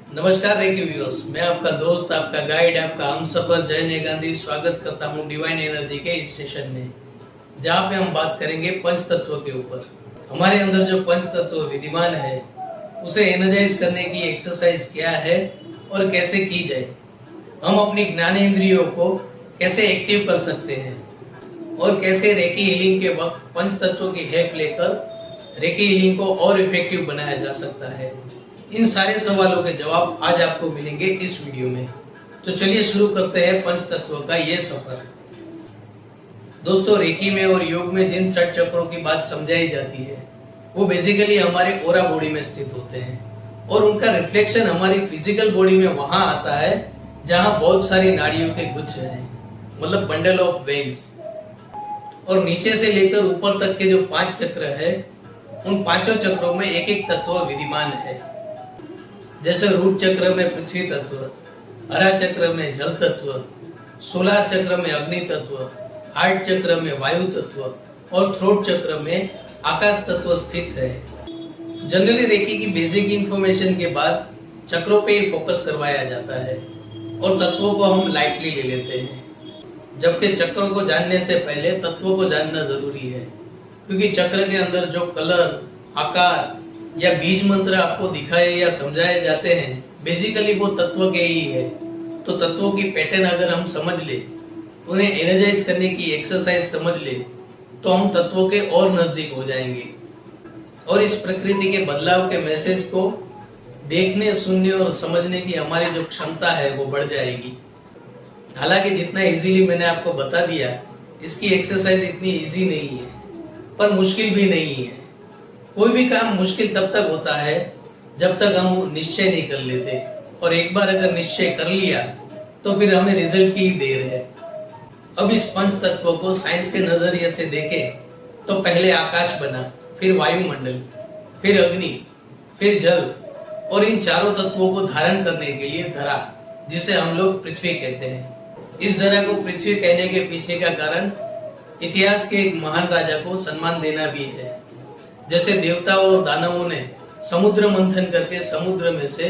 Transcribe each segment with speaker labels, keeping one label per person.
Speaker 1: नमस्कार recce viewers, मैं आपका दोस्त, आपका गाइड, आपका हमसफर जय गांधी स्वागत करता हूं डिवाइन एनर्जी के इस सेशन में, जहां पे हम बात करेंगे पंच तत्व के ऊपर। हमारे अंदर जो पंच तत्व विद्यमान है उसे एनर्जाइज करने की एक्सरसाइज क्या है और कैसे की जाए, हम अपनी ज्ञानेंद्रियों को कैसे एक्टिव कर सकते हैं और कैसे रेकी हीलिंग के वक्त पंच तत्वों की हेल्प लेकर रेकी हीलिंग को और इफेक्टिव बनाया जा सकता है। इन सारे सवालों के जवाब आज आपको मिलेंगे इस वीडियो में। तो चलिए शुरू करते हैं पंच तत्वों का ये सफर। दोस्तों, रेकी में और योग में जिन 6 चक्रों की बात समझाई जाती है वो बेसिकली हमारे ओरा बॉडी में स्थित होते हैं और उनका रिफ्लेक्शन हमारी फिजिकल बॉडी में वहां आता है जहां बहुत सारी नाड़ियों के गुच्छ हैं, मतलब बंडल ऑफ वेन्स। और नीचे से लेकर ऊपर तक के जो 5 चक्र है उन 5 चक्रों में एक एक तत्व विद्यमान है। जैसे रूट चक्र में पृथ्वी तत्व, हरा चक्र में जल तत्व, सोलार चक्र में अग्नि तत्व, हार्ट चक्र में वायु तत्व और थ्रोट चक्र में आकाश तत्व स्थित है। जनरली रेकी की बेसिक इंफॉर्मेशन के बाद चक्रों पे ही फोकस करवाया जाता है और तत्वों को हम लाइटली ले लेते हैं, जबकि चक्रों को जानने से पहले तत्वों को जानना जरूरी है, क्योंकि चक्र के अंदर जो कलर, आकार या बीज मंत्र आपको दिखाए या समझाए जाते हैं बेसिकली वो तत्व के ही है। तो तत्वों की पैटर्न अगर हम समझ ले, उन्हें एनर्जाइज करने की एक्सरसाइज समझ ले, तो हम तत्वों के और नजदीक हो जाएंगे और इस प्रकृति के बदलाव के मैसेज को देखने, सुनने और समझने की हमारी जो क्षमता है वो बढ़ जाएगी। हालांकि जितना इजीली मैंने आपको बता दिया, इसकी एक्सरसाइज इतनी इजी नहीं है, पर मुश्किल भी नहीं है। कोई भी काम मुश्किल तब तक होता है जब तक हम निश्चय नहीं कर लेते, और एक बार अगर निश्चय कर लिया तो फिर हमें रिजल्ट की ही देर है। अब इस पंच तत्वों को साइंस के नजरिए से देखें तो पहले आकाश बना, फिर वायुमंडल, फिर अग्नि, फिर जल, और इन चारों तत्वों को धारण करने के लिए धरा, जिसे हम लोग पृथ्वी कहते हैं। इस धरा को पृथ्वी कहने के पीछे का कारण इतिहास के एक महान राजा को सम्मान देना भी है। जैसे देवताओं और दानवों ने समुद्र मंथन करके समुद्र में से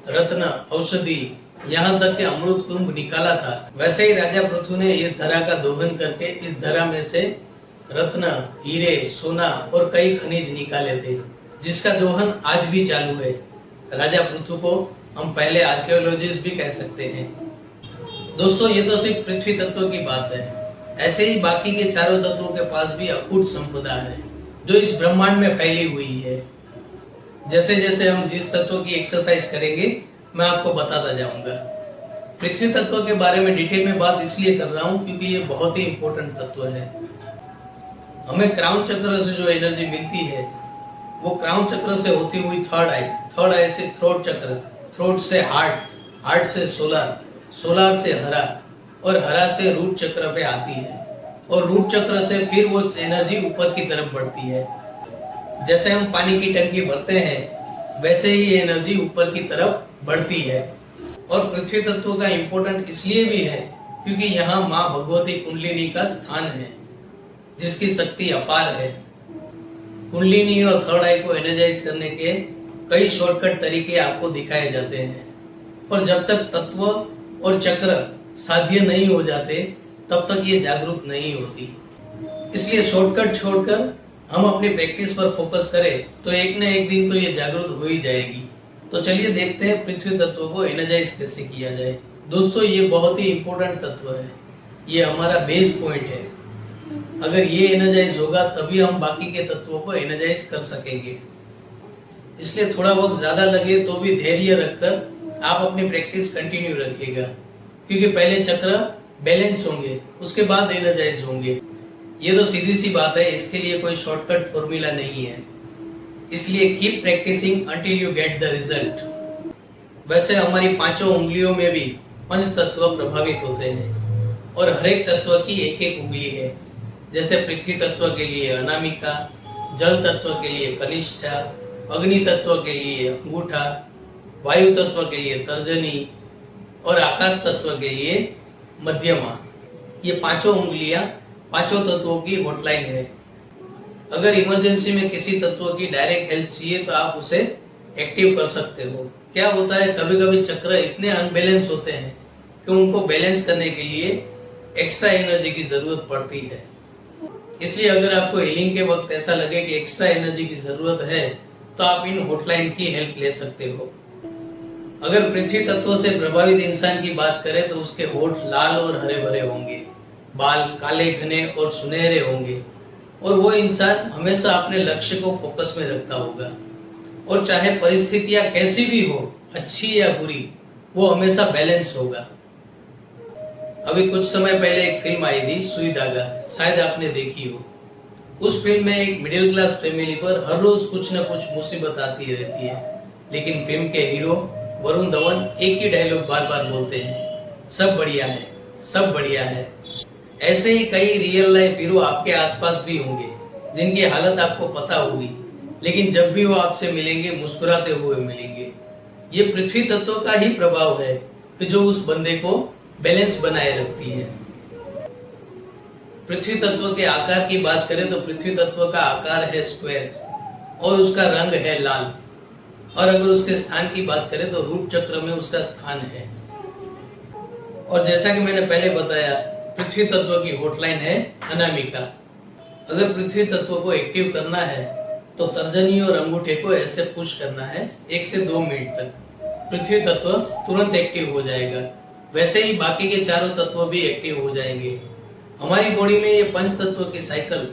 Speaker 1: रत्न, औषधि, यहाँ तक के अमृत कुंभ निकाला था, वैसे ही राजा पृथु ने इस धरा का दोहन करके इस धरा में से रत्न, हीरे, सोना और कई खनिज निकाले थे, जिसका दोहन आज भी चालू है। राजा पृथु को हम पहले आर्कियोलॉजिस्ट भी कह सकते हैं। दोस्तों, ये तो सिर्फ पृथ्वी तत्व की बात है। ऐसे ही बाकी के चारों तत्वों के पास भी अकूट संपदा है जो इस ब्रह्मांड में फैली हुई है। जैसे जैसे हम जिस तत्व की एक्सरसाइज करेंगे मैं आपको बताता जाऊंगा। पृथ्वी तत्व के बारे में डिटेल में बात इसलिए कर रहा हूँ क्योंकि ये बहुत ही इंपॉर्टेंट तत्व है। हमें क्राउन चक्र से जो एनर्जी मिलती है वो क्राउन चक्र से होती हुई थर्ड आई से थ्रोट चक्र, थ्रोट से हार्ट, हार्ट से सोलार, सोलार से हरा और हरा से रूट चक्र पे आती है, और रूट चक्र से फिर वो एनर्जी ऊपर की तरफ बढ़ती है। जैसे हम पानी की टंकी भरते हैं वैसे ही ये एनर्जी ऊपर की तरफ बढ़ती है। और पृथ्वी तत्व का इम्पोर्टेंट इसलिए भी है क्योंकि यहाँ माँ भगवती कुंडलिनी का स्थान है, जिसकी शक्ति अपार है। कुंडलिनी और थर्ड आई को एनर्जाइज करने के कई शॉर्टकट तरीके आपको दिखाए जाते हैं, पर जब तक तत्व और चक्र साध्य नहीं हो जाते तब तक ये जागरूक नहीं होती। इसलिए शॉर्टकट छोड़कर हम अपनी प्रैक्टिस पर फोकस करें तो एक न एक दिन तो ये जागरूक हो ही जाएगी। तो चलिए देखते हैं पृथ्वी तत्व को एनर्जाइज कैसे किया जाए। दोस्तों, ये बहुत ही इंपॉर्टेंट तत्व है, ये हमारा बेस पॉइंट है। अगर ये एनर्जाइज होगा तभी हम बाकी के तत्वों को एनर्जाइज कर सकेंगे। इसलिए थोड़ा वक्त ज्यादा लगे तो भी धैर्य रखकर आप अपनी प्रैक्टिस कंटिन्यू रखिएगा, क्योंकि पहले चक्र बैलेंस होंगे उसके बाद एनर्जाइज होंगे। ये तो सीधी सी बात है, इसके लिए कोई शॉर्टकट फॉर्मूला नहीं है। इसलिए keep practising until you get the result. वैसे हमारी 5 उंगलियों में भी पंच तत्व प्रभावित होते हैं और हर एक तत्व की एक एक उंगली है। जैसे पृथ्वी तत्व के लिए अनामिका, जल तत्व के लिए कनिष्ठा, अग्नि तत्व के लिए अंगूठा, वायु तत्व के लिए तर्जनी और आकाश तत्व के लिए मध्यमा। ये 5 उंगलियां 5 तत्वों की हॉटलाइन है। अगर इमरजेंसी में किसी तत्व की डायरेक्ट हेल्प चाहिए तो आप उसे एक्टिव कर सकते हो। क्या होता है, कभी कभी चक्र इतने अनबैलेंस होते हैं कि उनको बैलेंस करने के लिए एक्स्ट्रा एनर्जी की जरूरत पड़ती है। इसलिए अगर आपको हीलिंग के वक्त ऐसा लगे कि एक्स्ट्रा एनर्जी की जरूरत है तो आप इन हॉटलाइन की हेल्प ले सकते हो। अगर पृथ्वी तत्व से प्रभावित इंसान की बात करें तो उसके होठ लाल और हरे भरे होंगे, बाल काले घने और सुनहरे होंगे और वो इंसान हमेशा अपने लक्ष्य को फोकस में रखता होगा और चाहे परिस्थितियां कैसी भी हो, अच्छी या बुरी, वो हमेशा बैलेंस होगा। अभी कुछ समय पहले एक फिल्म आई थी सुई धागा, शायद आपने देखी हो। उस फिल्म में एक मिडिल क्लास फैमिली पर हर रोज कुछ न कुछ मुसीबत आती रहती है, लेकिन फिल्म के हीरो वरुण धवन एक ही डायलॉग बार बार बोलते हैं, सब बढ़िया है, सब बढ़िया है। ऐसे ही कई रियल लाइफ हीरो आपके आसपास भी होंगे जिनकी हालत आपको पता होगी, लेकिन जब भी वो आपसे मिलेंगे मुस्कुराते हुए मिलेंगे। ये पृथ्वी तत्व का ही प्रभाव है कि जो उस बंदे को बैलेंस बनाए रखती है। पृथ्वी तत्व के आकार की बात करें तो पृथ्वी तत्व का आकार है स्क्वायर और उसका रंग है लाल। और अगर उसके स्थान की बात करें तो रूट चक्र में उसका स्थान है। और जैसा कि मैंने पहले बताया, पृथ्वी तत्व की हॉटलाइन है अनामिका। अगर पृथ्वी तत्व को एक्टिव करना है तो तर्जनी और अंगूठे को ऐसे पुश करना है 1 से 2 मिनट तक, पृथ्वी तत्व तुरंत एक्टिव हो जाएगा। वैसे ही बाकी के चारों तत्व भी एक्टिव हो जाएंगे। हमारी बॉडी में ये पंच तत्व की साइकिल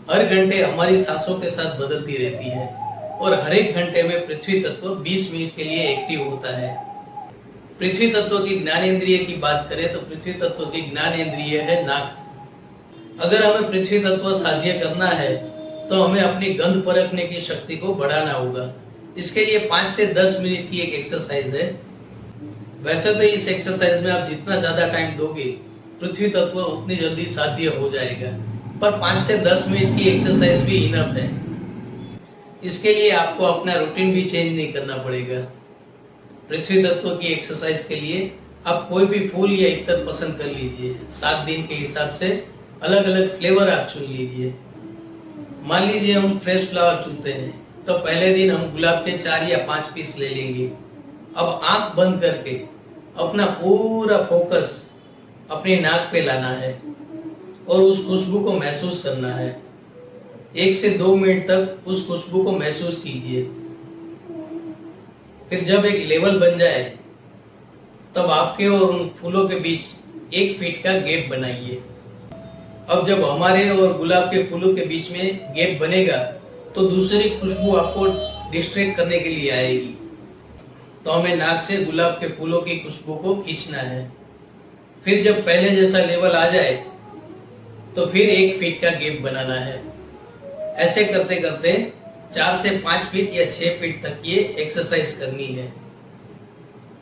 Speaker 1: हर घंटे हमारी सांसों के साथ बदलती रहती है और हर एक घंटे में पृथ्वी तत्व 20 मिनट के लिए एक्टिव होता है। पृथ्वी तत्व की ज्ञानेंद्रिय की बात करें तो पृथ्वी तत्व की ज्ञानेंद्रिय है नाक। अगर हमें पृथ्वी तत्व साध्य करना है तो हमें अपनी गंध परखने की शक्ति को बढ़ाना होगा। इसके लिए 5 से 10 मिनट की एक एक्सरसाइज है। वैसे तो इस एक्सरसाइज में आप जितना ज्यादा टाइम दोगे पृथ्वी तत्व उतनी जल्दी साध्य हो जाएगा, पर 5 से 10 मिनट की एक्सरसाइज भी इनफ है। इसके लिए आपको अपना रूटीन भी चेंज नहीं करना पड़ेगा। पृथ्वी तत्व की एक्सरसाइज के लिए आप कोई भी फूल या इत्र पसंद कर लीजिए। 7 दिन के हिसाब से अलग अलग फ्लेवर आप चुन लीजिए। मान लीजिए हम फ्रेश फ्लावर चुनते हैं तो पहले दिन हम गुलाब के 4 या 5 पीस ले लेंगे। अब आंख बंद करके अपना पूरा फोकस अपनी नाक पे लाना है और उस खुशबू को महसूस करना है। 1 से 2 मिनट तक उस खुशबू को महसूस कीजिए। फिर जब एक लेवल बन जाए तब आपके और उन फूलों के बीच 1 फीट का गैप बनाइए। अब जब हमारे और गुलाब के फूलों के बीच में गैप बनेगा तो दूसरी खुशबू आपको डिस्ट्रैक्ट करने के लिए आएगी, तो हमें नाक से गुलाब के फूलों की खुशबू को खींचना है। फिर जब पहले जैसा लेवल आ जाए तो फिर 1 फीट का गैप बनाना है। ऐसे करते करते 4 से 5 फीट या 6 फीट तक ये एक्सरसाइज करनी है।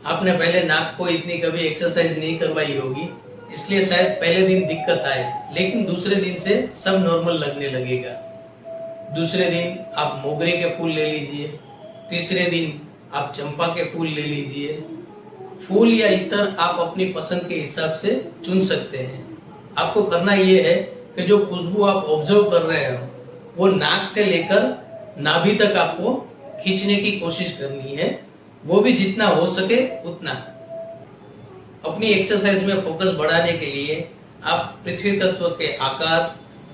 Speaker 1: आपने पहले नाक को इतनी कभी एक्सरसाइज नहीं करवाई होगी, इसलिए शायद पहले दिन दिक्कत आए, लेकिन दूसरे दिन से सब नॉर्मल लगने लगेगा। दूसरे दिन आप मोगरे के फूल ले लीजिए, तीसरे दिन आप चंपा के फूल ले लीजिए। फूल या इत्र आप अपनी पसंद के हिसाब से चुन सकते हैं। आपको करना यह है कि जो खुशबू आप ऑब्जर्व कर रहे हो वो नाक से लेकर नाभि तक आपको खींचने की कोशिश करनी है, वो भी जितना हो सके उतना। अपनी एक्सरसाइज में फोकस बढ़ाने के लिए आप पृथ्वी तत्व के आकार,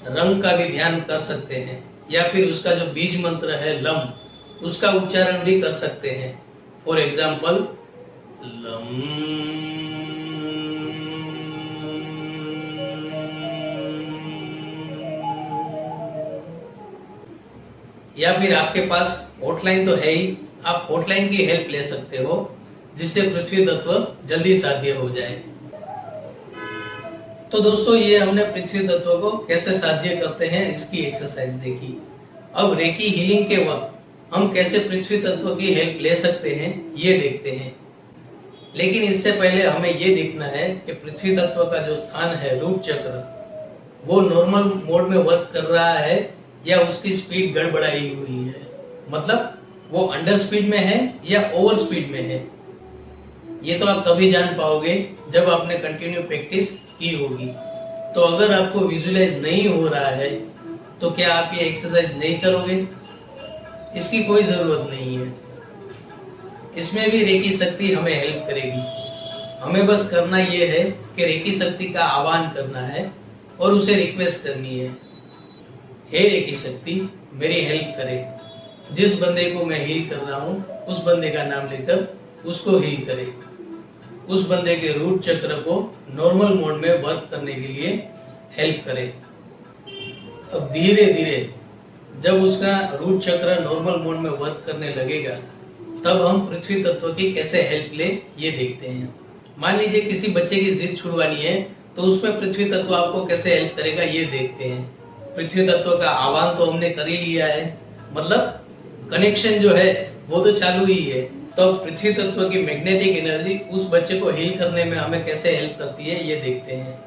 Speaker 1: रंग का भी ध्यान कर सकते हैं या फिर उसका जो बीज मंत्र है लम, उसका उच्चारण भी कर सकते हैं। For example lump. या फिर आपके पास हॉटलाइन तो है ही, आप हॉटलाइन की हेल्प ले सकते हो जिससे पृथ्वी तत्व जल्दी साध्य हो जाए। तो दोस्तों, ये हमने पृथ्वी तत्व को कैसे साध्य करते हैं इसकी एक्सरसाइज देखी। अब रेकी हीलिंग के वक्त हम कैसे पृथ्वी तत्व की हेल्प ले सकते हैं ये देखते हैं। लेकिन इससे पहले हमें ये देखना है कि पृथ्वी तत्व का जो स्थान है रूट चक्र, वो नॉर्मल मोड में वर्क कर रहा है या उसकी स्पीड गड़बड़ाई हुई है। मतलब वो अंडर स्पीड में है या ओवर स्पीड में है। ये तो आप तभी जान पाओगे जब आपने कंटिन्यू प्रैक्टिस की होगी। तो अगर आपको विजुअलाइज नहीं हो रहा है तो क्या आप ये एक्सरसाइज नहीं करोगे? इसकी कोई जरूरत नहीं है। इसमें भी रेकी शक्ति हमें हेल्प करेगी। हमें बस करना ये है कि रेकी शक्ति का आह्वान करना है और उसे रिक्वेस्ट करनी है, हे रेकी शक्ति मेरी हेल्प करे। जिस बंदे को मैं हील कर रहा हूँ उस बंदे का नाम लेकर उसको हील करे। उस बंदे के रूट चक्र को नॉर्मल मोड में वर्क करने के लिए हेल्प करे। अब धीरे धीरे जब उसका रूट चक्र नॉर्मल मोड में वर्क करने लगेगा तब हम पृथ्वी तत्व की कैसे हेल्प ले ये देखते हैं। मान लीजिए किसी बच्चे की जिद छुड़वानी है तो उसमें पृथ्वी तत्व आपको कैसे हेल्प करेगा ये देखते हैं। पृथ्वी तत्व का आह्वान तो हमने कर ही लिया है, मतलब कनेक्शन जो है वो तो चालू ही है। तो पृथ्वी तत्व की मैग्नेटिक एनर्जी उस बच्चे को हील करने में हमें कैसे हेल्प करती है ये देखते हैं।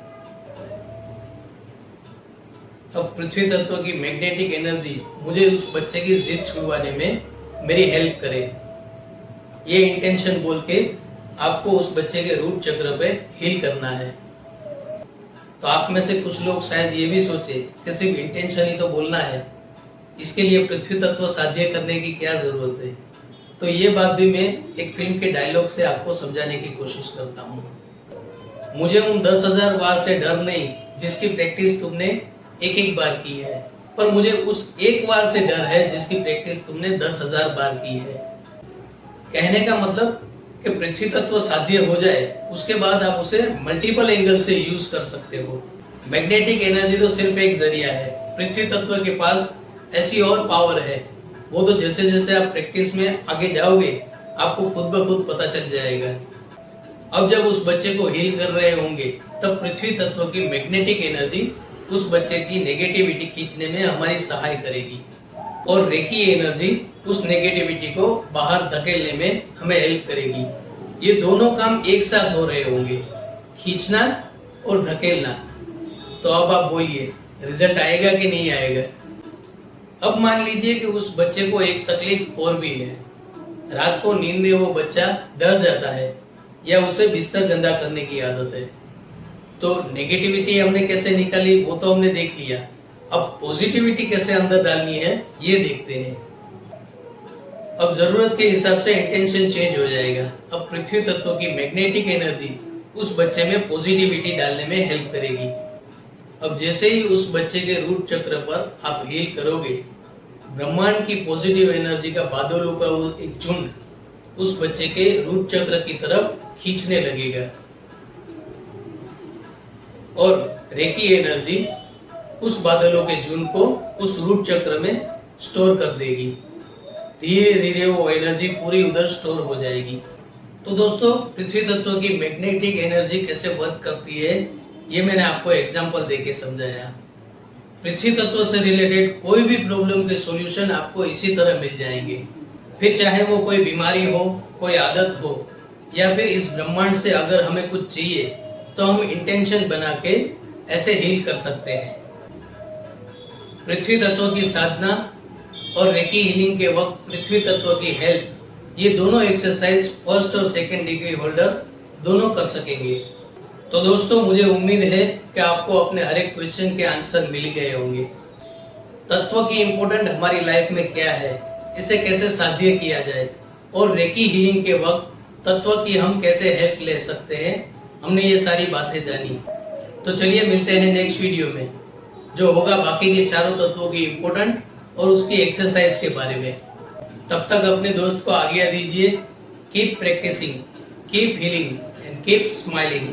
Speaker 1: अब पृथ्वी तत्व की मैग्नेटिक एनर्जी मुझे उस बच्चे की जिद छुड़वाने में मेरी हेल्प करे, ये इंटेंशन बोल के आपको उस बच्चे के रूट चक्र पे हील करना है। तो आप में से कुछ लोग शायद ये भी सोचे कि सिर्फ इंटेंशन ही तो बोलना है, इसके लिए पृथ्वी तत्व साध्य करने की क्या जरूरत है। तो ये बात भी मैं एक फिल्म के डायलॉग से आपको समझाने की कोशिश करता हूँ। मुझे उन 10,000 वार से डर नहीं जिसकी प्रैक्टिस तुमने एक बार की है, पर मुझे उस एक वार से डर है जिसकी प्रैक्टिस तुमने 10,000 बार की है। कहने का मतलब कि पृथ्वी तत्व साध्य हो जाए उसके बाद आप उसे मल्टीपल एंगल से यूज कर सकते हो। मैग्नेटिक एनर्जी तो सिर्फ एक जरिया है, पृथ्वी तत्व के पास ऐसी और पावर है, वो तो जैसे जैसे आप प्रैक्टिस में आगे जाओगे आपको खुद ब खुद पता चल जाएगा। अब जब उस बच्चे को हील कर रहे होंगे तब पृथ्वी तत्व की मैग्नेटिक एनर्जी उस बच्चे की नेगेटिविटी खींचने में हमारी सहाय करेगी और रेकी एनर्जी उस नेगेटिविटी को बाहर धकेलने में हमें हेल्प करेगी। ये दोनों काम एक साथ हो रहे होंगे, खींचना और धकेलना। तो अब आप बोलिए रिजल्ट आएगा कि नहीं आएगा। अब मान लीजिए कि उस बच्चे को एक तकलीफ और भी है, रात को नींद में वो बच्चा डर जाता है या उसे बिस्तर गंदा करने की आदत है। तो नेगेटिविटी हमने कैसे निकाली वो तो हमने देख लिया, अब पॉजिटिविटी कैसे अंदर डालनी है ये देखते हैं। अब जरूरत के हिसाब से इंटेंशन चेंज हो जाएगा। अब पृथ्वी तत्व की मैग्नेटिक एनर्जी उस बच्चे में पॉजिटिविटी डालने में हेल्प करेगी। अब जैसे ही उस बच्चे के रूट चक्र पर आप हील करोगे, ब्रह्मांड की पॉजिटिव एनर्जी का बादलों का वो एक झुंड उस बच्चे के रूट चक्र की तरफ खींचने लगेगा और रेकी एनर्जी उस बादलों के झुंड को उस रूट चक्र में स्टोर कर देगी। धीरे धीरे वो एनर्जी पूरी उधर स्टोर हो जाएगी। तो दोस्तों पृथ्वी तत्व की मैग्नेटिक एनर्जी कैसे वर्क करती है ये मैंने आपको एग्जांपल देके समझाया। पृथ्वी तत्व से रिलेटेड कोई भी प्रॉब्लम के सॉल्यूशन आपको इसी तरह मिल जाएंगे। फिर चाहे वो कोई बीमारी हो, कोई आदत हो, या फिर इस ब्रह्मांड से अगर हमें कुछ चाहिए तो हम इंटेंशन बना के ऐसे हील कर सकते हैं। पृथ्वी तत्व की साधना और रेकी हीलिंग के वक्त पृथ्वी तत्व की हेल्प, ये दोनों एक्सरसाइज फर्स्ट और सेकंड डिग्री होल्डर दोनों कर सकेंगे। तो दोस्तों मुझे उम्मीद है कि आपको अपने हर एक क्वेश्चन के आंसर मिल गए होंगे। तत्व की इम्पोर्टेंट हमारी लाइफ में क्या है, इसे कैसे साध्य किया जाए और रेकी हीलिंग के वक्त तत्व की हम कैसे हेल्प ले सकते हैं, हमने ये सारी बातें जानी। तो चलिए मिलते हैं नेक्स्ट वीडियो में जो होगा बाकी के चारों तत्वों की इम्पोर्टेंट और उसकी एक्सरसाइज के बारे में। तब तक अपने दोस्त को आज्ञा दीजिए। Keep practising, keep healing and keep smiling.